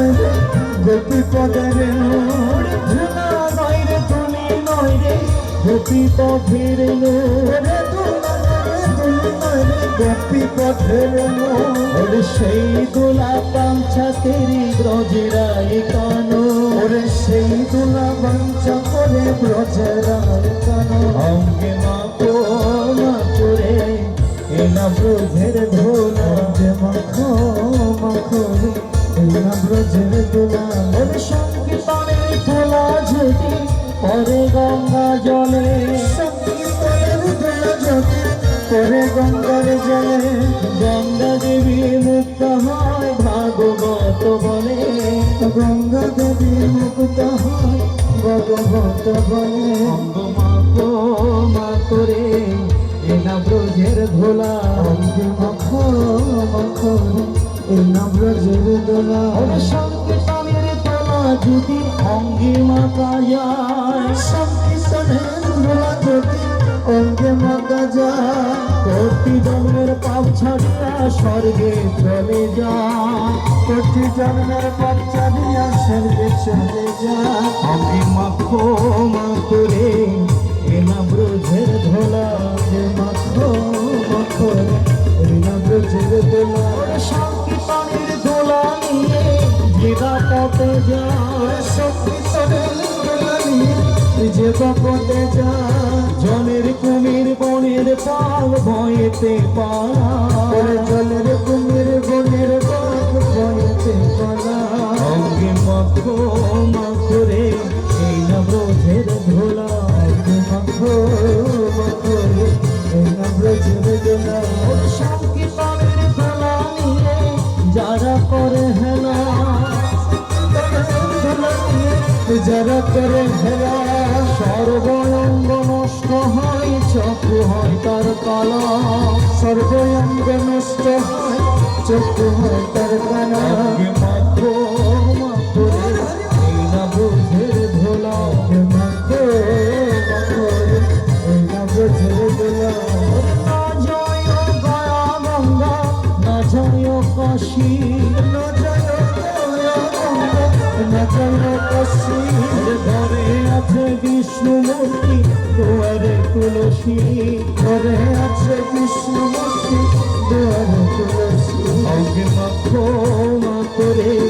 নয় রে গোপী পদের ধুলা নয় রে তুলি নয় রে গোপী পথের রে ধুলা নয় রে গোপী পথের ওরে সেই দোলা পাঞ্ছা তেরি ব্রজেরায় কানো ওরে সেই দোলা পাঞ্ছা করে ব্রজেরায় কানো অঙ্গে মাখো মাখো রে এ না ব্রজের ধোলা অঙ্গে মাখো মাখো রে এ না ব্রজের দোলা ওরে সংকীর্তনের ফোলা ঝুটি পরে গঙ্গা জলে সংকীর্তনের ফোলা ঝুটি পরে গঙ্গার জলে গঙ্গা দেবী মুক্ত হয় ভাগবত বলে গঙ্গা দেবী মুক্ত হয় ভাগবত বলে অঙ্গ মাখো মাখো রে এ না ব্রজের ধোলা অঙ্গ মাখো মাখো রে এ না ব্রজের দোলা সংকীর্তনের তোলা যদি অঙ্গে মাখা যায় সংকীর্তনের ধোলা যদি অঙ্গে মাখা যায় কোটি জন্মের পাপ ছাড়িয়া স্বর্গে চলে যায় কোটি জন্মের পাপ ছাড়িয়া স্বর্গে চলে যায় অঙ্গে মাখো মাখো রে এ না ব্রজের ধোলা মাখো মাখো রে এ না ব্রজের দোলা সংকীর্তনের দোলা নিয়ে যেটা পথে যায় সংকীর্তনের দোলা নিয়ে যে পথে যায় জলের কুমির বনের পাল ভয়েতে পালা জলের কুমির বনের পাল ভয়েতে পালা অঙ্গে মাখো মাখো রে এই না ব্রজের ধোলা অঙ্গে মাখো মাখো রে এই না ব্রজের দোলা সংকীর্তনের দোলা নিয়ে যারা করে হেলা যারা করে হেলা সর্বঙ্গ নষ্ট হয় চক্ষু হয় তার কালা সর্বঙ্গ নষ্ট হয় চক্ষু হয় তার কালা মাখো মাখো রে এই না ব্রজের ধোলা মাখো মাখো রে এই না ব্রজের দোলা না জয় গয়া গঙ্গা না জয় কাশী না জয় গয়া গঙ্গা না জয় কাশী ঘরে আছে বিষ্ণুমূর্তি দুয়ারে তুলসী ঘরে আছে বিষ্ণুমূর্তি দুয়ারে তুলসী অঙ্গে মাখো মাখো রে